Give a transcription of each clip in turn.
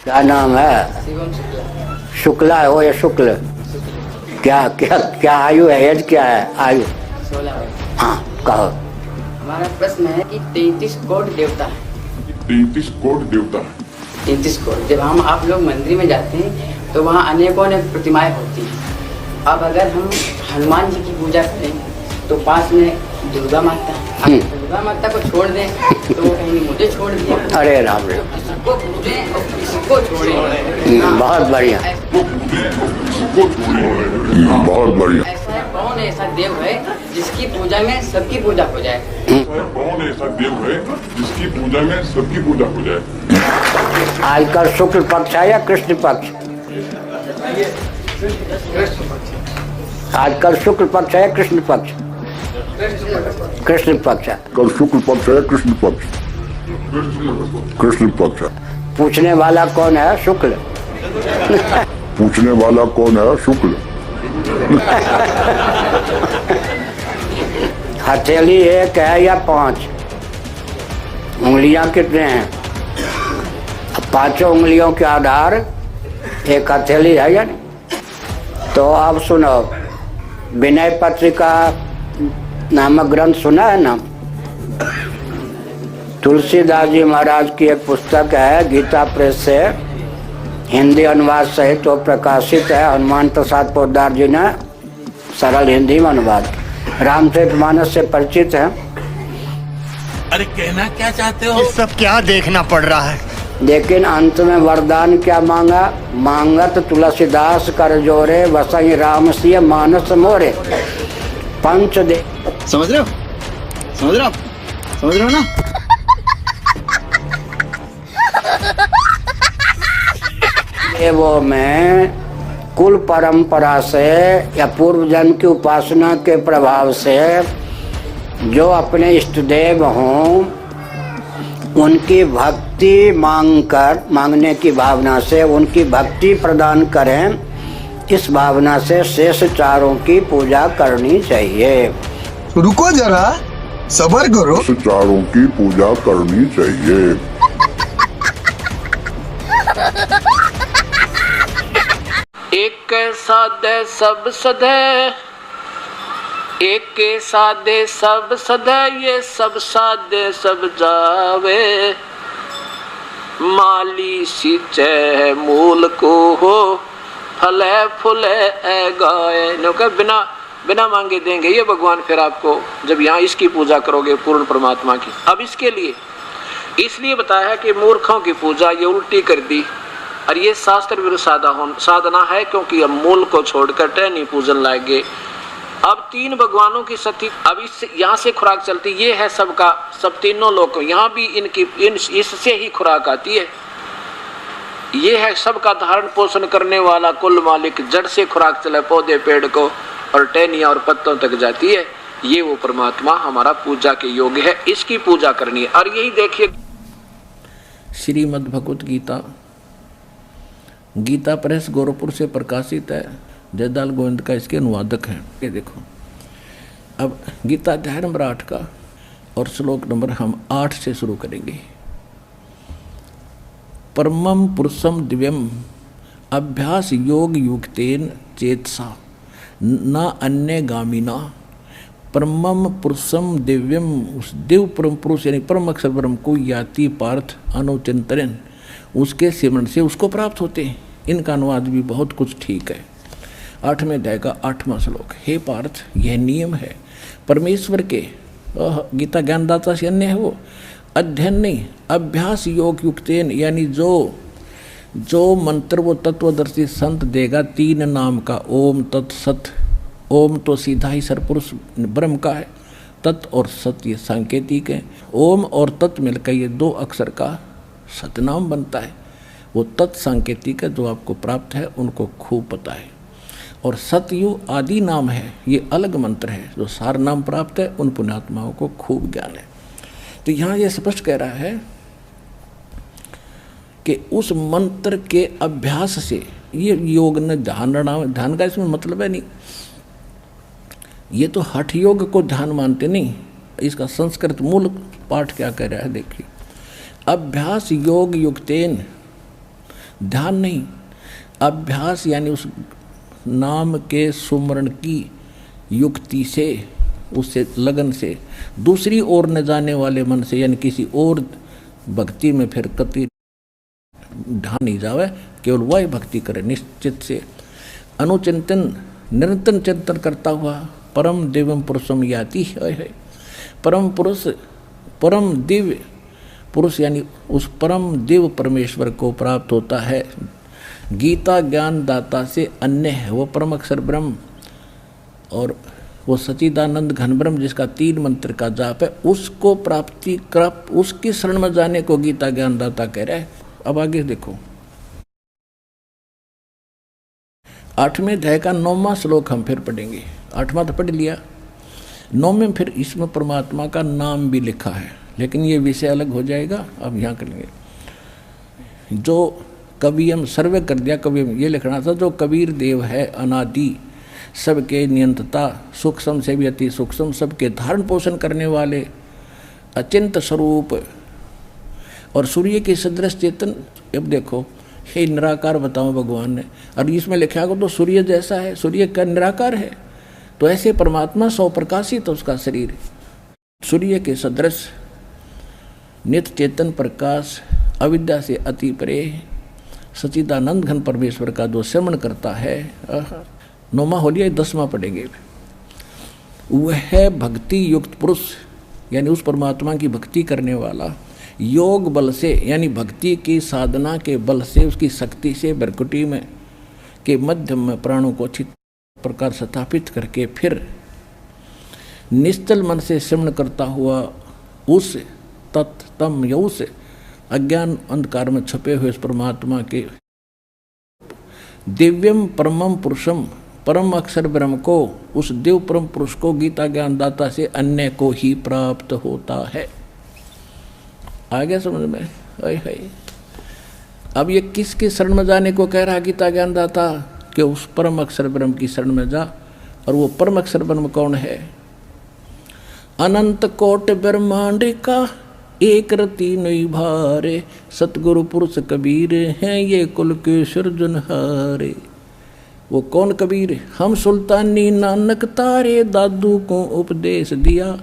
क्या नाम है? शिवम शुक्ला। शुक्ला हो या शुक्ल? क्या क्या क्या आयु है? एज क्या है? आयु 16। हाँ कहो। हमारा प्रश्न है कि 33 कोट देवता है। 33 कोट देवता है। 33 कोट। जब हम आप लोग मंदिर में जाते हैं तो वहाँ अनेकों अनेक प्रतिमाएं होती हैं। अब अगर हम हनुमान जी की पूजा करें तो पास में दुर्गा माता, अब दुर्गा माता को छोड़ दें तो वो कहीं मुझे छोड़ दिया। अरे राम रे, किसको पूजें और किसको छोड़ें? बहुत बढ़िया। बहुत बढ़िया। ऐसा कौन ऐसा देव है जिसकी पूजा में सबकी पूजा हो जाए? कौन ऐसा देव है जिसकी पूजा में सबकी पूजा हो जाए? आजकल शुक्ल पक्ष है या कृष्ण पक्ष? आजकल शुक्ल पक्ष है या कृष्ण पक्ष? कृष्ण पक्ष है। कल शुक्ल पक्ष है कृष्ण पक्ष? कृष्ण पक्ष है। पूछने वाला कौन है? शुक्ल। पूछने वाला कौन है? शुक्ल। हथेली एक है या 5? उंगलियां कितने हैं? पांचों उंगलियों के आधार एक हथेली है या नहीं? तो अब सुनो, विनय पत्रिका नामक ग्रंथ सुना है ना? तुलसीदास जी महाराज की एक पुस्तक है, गीता प्रेस से हिंदी अनुवाद सहित तो प्रकाशित है। हनुमान प्रसाद पोद्दार जी ने सरल हिंदी में अनुवाद। रामचरितमानस से परिचित है। अरे कहना क्या चाहते हो? ये सब क्या देखना पड़ रहा है? लेकिन अंत में वरदान क्या मांगा? मांगत तुलसीदास कर जोरे, वसई राम सिय मानस मोरे। पंच दे। समझ रहे हो? समझ रहे हो? समझ रहे हो ना? देवों में कुल परंपरा से या पूर्व जन्म की उपासना के प्रभाव से जो अपने इष्ट देव हों उनकी भक्ति मांगने की भावना से उनकी भक्ति प्रदान करें, इस भावना से शेष चारों की पूजा करनी चाहिए। रुको जरा, सब्र करो। चारों की पूजा करनी चाहिए। एक साधे सब सधे, एक के साधे सब सधे, ये सब साधे सब जावे। माली सींचे मूल को हो, फले फूले ए गाए। नो का बिना बिना मांगे देंगे ये भगवान फिर आपको, जब यहाँ इसकी पूजा करोगे पूर्ण परमात्मा की। अब इसके लिए इसलिए बताया कि मूर्खों की पूजा ये उल्टी कर दी, और ये शास्त्र विरुद्ध साधना है, क्योंकि अब मूल को छोड़कर टहनी पूजन लाएंगे। अब 3 भगवानों की सती, अब इससे यहाँ से खुराक चलती, ये है सबका, सब तीनों लोग, यहाँ भी इससे ही खुराक आती है। ये है सबका धारण पोषण करने वाला कुल मालिक, जड़ से खुराक चले पौधे पेड़ को और टहनियाँ और पत्तों तक जाती है। ये वो परमात्मा हमारा पूजा के योग्य है, इसकी पूजा करनी है। और यही देखिए श्रीमद् भगवत गीता, गीता प्रेस गोरखपुर से प्रकाशित है। जयदाल गोविंद का इसके अनुवादक हैं। ये देखो, अब गीता अध्याय नंबर 8 का और श्लोक नंबर हम 8 से शुरू करेंगे। परमं पुरुषम दिव्यम अभ्यास योग युक्तेन चेतसा न अन्य गामिना। परमं पुरुषम दिव्यम, उस दिव्य परम पुरुष यानी परम अक्षर ब्रह्म को याति पार्थ अनुचिंतन, उसके सिमरण से उसको प्राप्त होते हैं। इनका अनुवाद भी बहुत कुछ ठीक है। 8वें अध्याय का 8वां श्लोक। हे पार्थ, यह नियम है परमेश्वर के, गीता ज्ञानदाता से अन्य है वो, अध्ययन नहीं, अभ्यास योग युक्तेन, यानी जो मंत्र वो तत्वदर्शी संत देगा 3 नाम का, ओम तत्सत। ओम तो सीधा ही सरपुरुष ब्रह्म का है, तत् और सत ये सांकेतिक है। ओम और तत् मिलकर ये 2 अक्षर का सतनाम बनता है। वो तत् सांकेतिक है, जो आपको प्राप्त है उनको खूब पता है। और सतयु आदि नाम है, ये अलग मंत्र है, जो सार नाम प्राप्त है उन पुण्यात्माओं को खूब ज्ञान है। तो यहाँ ये स्पष्ट कह रहा है कि उस मंत्र के अभ्यास से, ये योग न ध्यान का इसमें मतलब है नहीं, ये तो हठ योग को ध्यान मानते नहीं। इसका संस्कृत मूल पाठ क्या कह रहा है देखिए, अभ्यास योग युक्तेन, ध्यान नहीं, अभ्यास यानी उस नाम के सुमरण की युक्ति से, उससे लगन से, दूसरी ओर न जाने वाले मन से, यानी किसी और भक्ति में फिर कति ढा नहीं जावे, केवल वही भक्ति करे निश्चित से। अनुचिंतन निरंतर चिंतन करता हुआ परम दिव्यम पुरुषम याति है। परम पुरुष, परम दिव्य पुरुष यानी उस परम दिव्य परमेश्वर को प्राप्त होता है। गीता ज्ञान दाता से अन्य है वो परम अक्षर ब्रह्म, और वो सच्चिदानंद घन ब्रह्म जिसका 3 मंत्र का जाप है, उसको प्राप्ति कर उसकी शरण में जाने को गीता ज्ञान दाता कह रहा है। अब आगे देखो 8वें अध्याय का 9वां श्लोक हम फिर पढ़ेंगे। 8वां तो पढ़ लिया, 9वें फिर इसमें परमात्मा का नाम भी लिखा है, लेकिन ये विषय अलग हो जाएगा, अब यहाँ करेंगे। जो कवियम सर्वे कर दिया, कवियम ये लिखना था, जो कबीर देव है अनादि, सबके नियंत्रता, सूक्ष्म से भी अति सूक्ष्म, सबके धारण पोषण करने वाले, अचिंत स्वरूप और सूर्य के सदृश चेतन। अब देखो हे निराकार बताओ भगवान ने, और इसमें लिखा हो तो सूर्य जैसा है, सूर्य का निराकार है, तो ऐसे परमात्मा सौ प्रकाशित उसका शरीर, सूर्य के सदृश नित्य चेतन प्रकाश, अविद्या से अति परे, सच्चिदानंद घन परमेश्वर का जो श्रवण करता है। 9वां हो लिया, 10वां पढ़ेंगे। वह भक्ति युक्त पुरुष यानी उस परमात्मा की भक्ति करने वाला, योग बल से यानी भक्ति की साधना के बल से, उसकी शक्ति से भ्रकुटी में के मध्यम में प्राणों को अच्छी प्रकार स्थापित करके फिर निश्चल मन से श्रवण करता हुआ उस तत्तम या उस अज्ञान अंधकार में छुपे हुए उस परमात्मा के दिव्यम परमम पुरुषम, परम अक्षर ब्रह्म को, उस दिव्य परम पुरुष को गीता ज्ञान दाता से अन्य को ही प्राप्त होता है। आ गया समझ में? है। अब ये किसके शरण में जाने को कह रहा गीता ज्ञान दाता? कि उस परम अक्षर ब्रह्म की शरण में जा। और वो परम अक्षर ब्रह्म कौन है? अनंत कोट ब्रह्मांड का एक रति नहीं भारे, सतगुरु पुरुष कबीर हैं ये कुल के सृजनहारे। वो कौन कबीर? हम सुल्तानी नानक तारे, दादू को उपदेश दिया,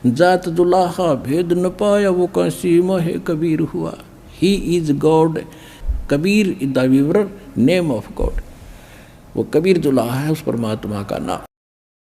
जात जुलाहा भेद न पाया, वो काशी मोहे कबीर हुआ। He is God, Kabir is the weaver name of God. वो कबीर जुलाहा है उस परमात्मा का नाम।